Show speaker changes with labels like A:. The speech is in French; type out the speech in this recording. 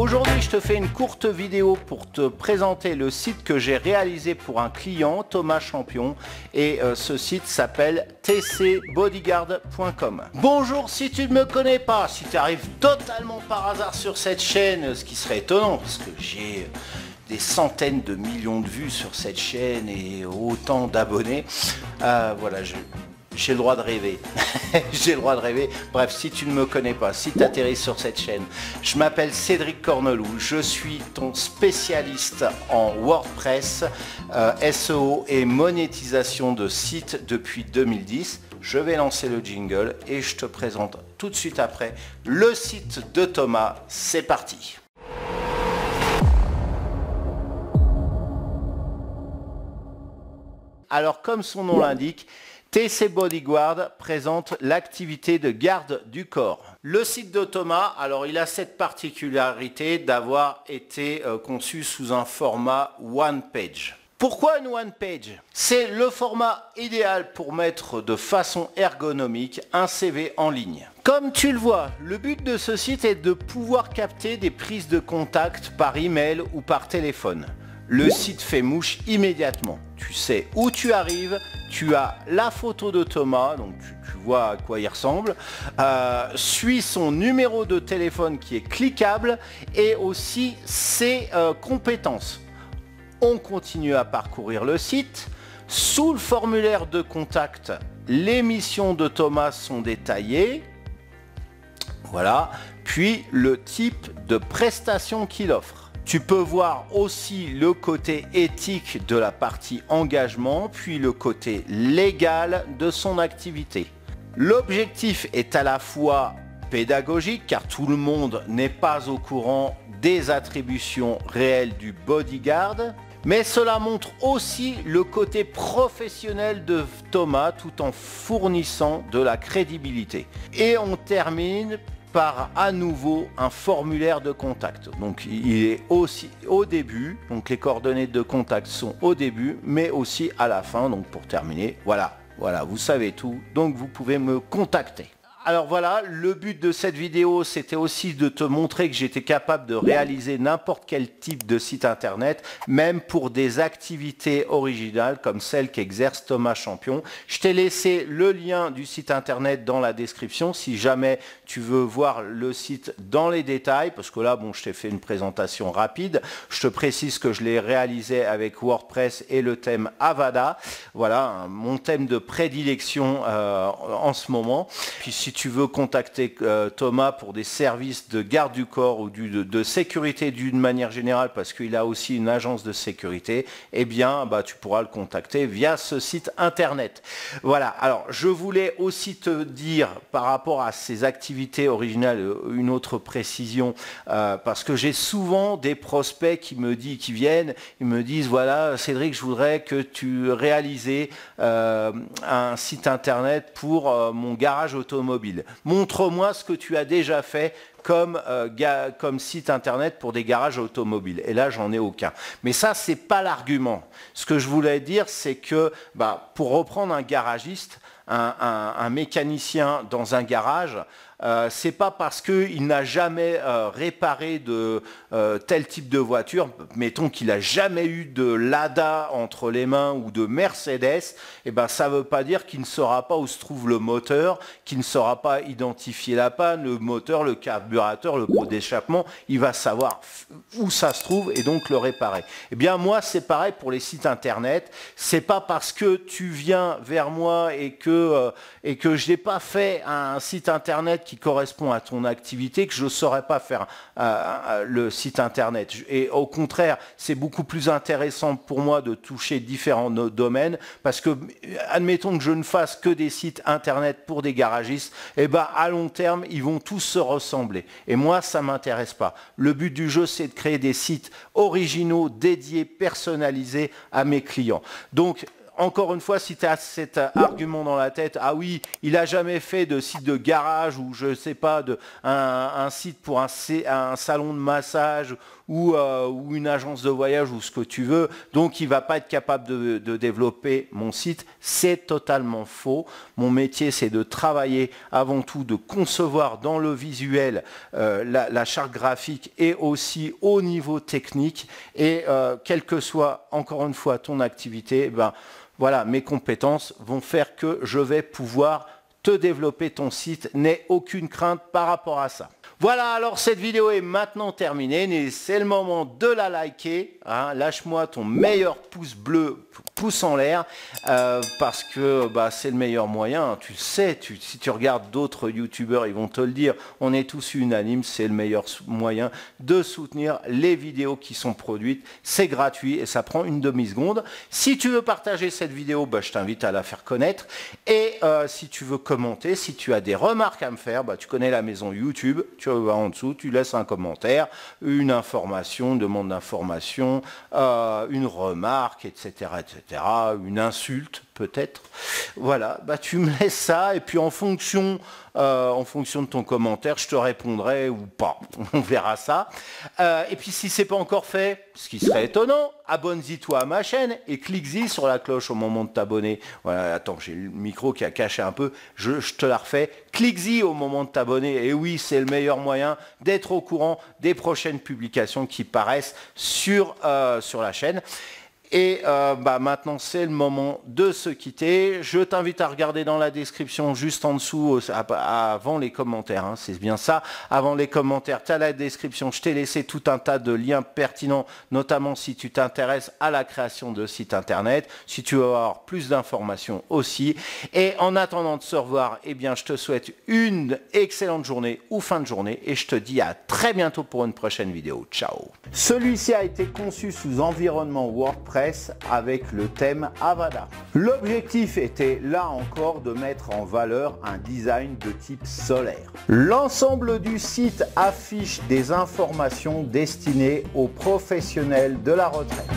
A: Aujourd'hui, je te fais une courte vidéo pour te présenter le site que j'ai réalisé pour un client, Thomas Champion, et ce site s'appelle tcbodyguard.com. Bonjour, si tu ne me connais pas, si tu arrives totalement par hasard sur cette chaîne, ce qui serait étonnant parce que j'ai des centaines de millions de vues sur cette chaîne et autant d'abonnés, voilà, j'ai le droit de rêver. J'ai le droit de rêver. Bref, si tu ne me connais pas, si tu atterris sur cette chaîne, je m'appelle Cédric Cornelou. Je suis ton spécialiste en WordPress, SEO et monétisation de sites depuis 2010. Je vais lancer le jingle et je te présente tout de suite après le site de Thomas. C'est parti. Alors, comme son nom l'indique, TC Bodyguard présente l'activité de garde du corps. Le site de Thomas, alors il a cette particularité d'avoir été conçu sous un format one page. Pourquoi une one page? C'est le format idéal pour mettre de façon ergonomique un CV en ligne. Comme tu le vois, le but de ce site est de pouvoir capter des prises de contact par email ou par téléphone. Le site fait mouche immédiatement. Tu sais où tu arrives, tu as la photo de Thomas, donc tu vois à quoi il ressemble, suis son numéro de téléphone qui est cliquable et aussi ses compétences. On continue à parcourir le site. Sous le formulaire de contact, les missions de Thomas sont détaillées. Voilà. Puis le type de prestation qu'il offre. Tu peux voir aussi le côté éthique de la partie engagement, puis le côté légal de son activité. L'objectif est à la fois pédagogique, car tout le monde n'est pas au courant des attributions réelles du bodyguard, mais cela montre aussi le côté professionnel de Thomas tout en fournissant de la crédibilité. Et on termine par à nouveau un formulaire de contact. Donc il est aussi au début, donc les coordonnées de contact sont au début, mais aussi à la fin, donc pour terminer, voilà, vous savez tout, donc vous pouvez me contacter. Alors voilà, le but de cette vidéo, c'était aussi de te montrer que j'étais capable de réaliser n'importe quel type de site internet, même pour des activités originales comme celle qu'exerce Thomas Champion. Je t'ai laissé le lien du site internet dans la description si jamais tu veux voir le site dans les détails, parce que là, bon, je t'ai fait une présentation rapide. Je te précise que je l'ai réalisé avec WordPress et le thème Avada. Voilà, mon thème de prédilection en ce moment. Puis si tu veux contacter Thomas pour des services de garde du corps ou de sécurité d'une manière générale, parce qu'il a aussi une agence de sécurité, eh bien, tu pourras le contacter via ce site internet. Voilà, alors je voulais aussi te dire par rapport à ces activités originales, une autre précision, parce que j'ai souvent des prospects qui viennent, ils me disent, voilà Cédric, je voudrais que tu réalises un site internet pour mon garage automobile. Montre-moi ce que tu as déjà fait comme site internet pour des garages automobiles. Et là, j'en ai aucun. Mais ça, c'est pas l'argument. Ce que je voulais dire, c'est que pour reprendre un garagiste, un mécanicien dans un garage, c'est pas parce qu'il n'a jamais réparé de tel type de voiture, mettons qu'il n'a jamais eu de Lada entre les mains ou de Mercedes, et ça veut pas dire qu'il ne saura pas où se trouve le moteur, qu'il ne saura pas identifier la panne, le moteur, le carburateur, le pot d'échappement, il va savoir où ça se trouve et donc le réparer. Eh bien moi c'est pareil pour les sites internet, c'est pas parce que tu viens vers moi et que je n'ai pas fait un site internet qui correspond à ton activité que je ne saurais pas faire le site internet. Et au contraire, c'est beaucoup plus intéressant pour moi de toucher différents domaines parce que, admettons que je ne fasse que des sites internet pour des garagistes, à long terme, ils vont tous se ressembler. Et moi, ça ne m'intéresse pas. Le but du jeu, c'est de créer des sites originaux, dédiés, personnalisés à mes clients. Donc, encore une fois, si tu as cet argument dans la tête, ah oui, il n'a jamais fait de site de garage ou je sais pas, un site pour un salon de massage ou une agence de voyage ou ce que tu veux, donc il ne va pas être capable de développer mon site. C'est totalement faux. Mon métier, c'est de travailler avant tout, de concevoir dans le visuel la charte graphique et aussi au niveau technique. Et quelle que soit, encore une fois, ton activité, ben, voilà, mes compétences vont faire que je vais pouvoir te développer ton site. N'aie aucune crainte par rapport à ça. Voilà, alors cette vidéo est maintenant terminée. C'est le moment de la liker. Hein. Lâche-moi ton meilleur pouce bleu, pouce en l'air, parce que bah, c'est le meilleur moyen. Tu le sais, si tu regardes d'autres youtubeurs, ils vont te le dire. On est tous unanimes, c'est le meilleur moyen de soutenir les vidéos qui sont produites. C'est gratuit et ça prend une demi-seconde. Si tu veux partager cette vidéo, bah, je t'invite à la faire connaître. Et si tu veux commenter, si tu as des remarques à me faire, bah, tu connais la maison YouTube. Tu vas en dessous, tu laisses un commentaire, une information, une demande d'information, une remarque, etc., etc., une insulte peut-être. Voilà, bah, tu me laisses ça et puis en fonction de ton commentaire, je te répondrai ou pas. On verra ça. Et puis si c'est pas encore fait, ce qui serait étonnant, abonne-y toi à ma chaîne et clique-y sur la cloche au moment de t'abonner. Voilà, attends, j'ai le micro qui a caché un peu, je te la refais. Clique-y au moment de t'abonner. Et oui, c'est le meilleur moyen d'être au courant des prochaines publications qui paraissent sur la chaîne. Et bah, maintenant, c'est le moment de se quitter. Je t'invite à regarder dans la description, juste en dessous, avant les commentaires. Hein, c'est bien ça. Avant les commentaires, tu as la description. Je t'ai laissé tout un tas de liens pertinents, notamment si tu t'intéresses à la création de sites internet, si tu veux avoir plus d'informations aussi. Et en attendant de se revoir, eh bien, je te souhaite une excellente journée ou fin de journée. Et je te dis à très bientôt pour une prochaine vidéo. Ciao. Celui-ci a été conçu sous environnement WordPress avec le thème Avada. L'objectif était là encore de mettre en valeur un design de type solaire. L'ensemble du site affiche des informations destinées aux professionnels de la retraite.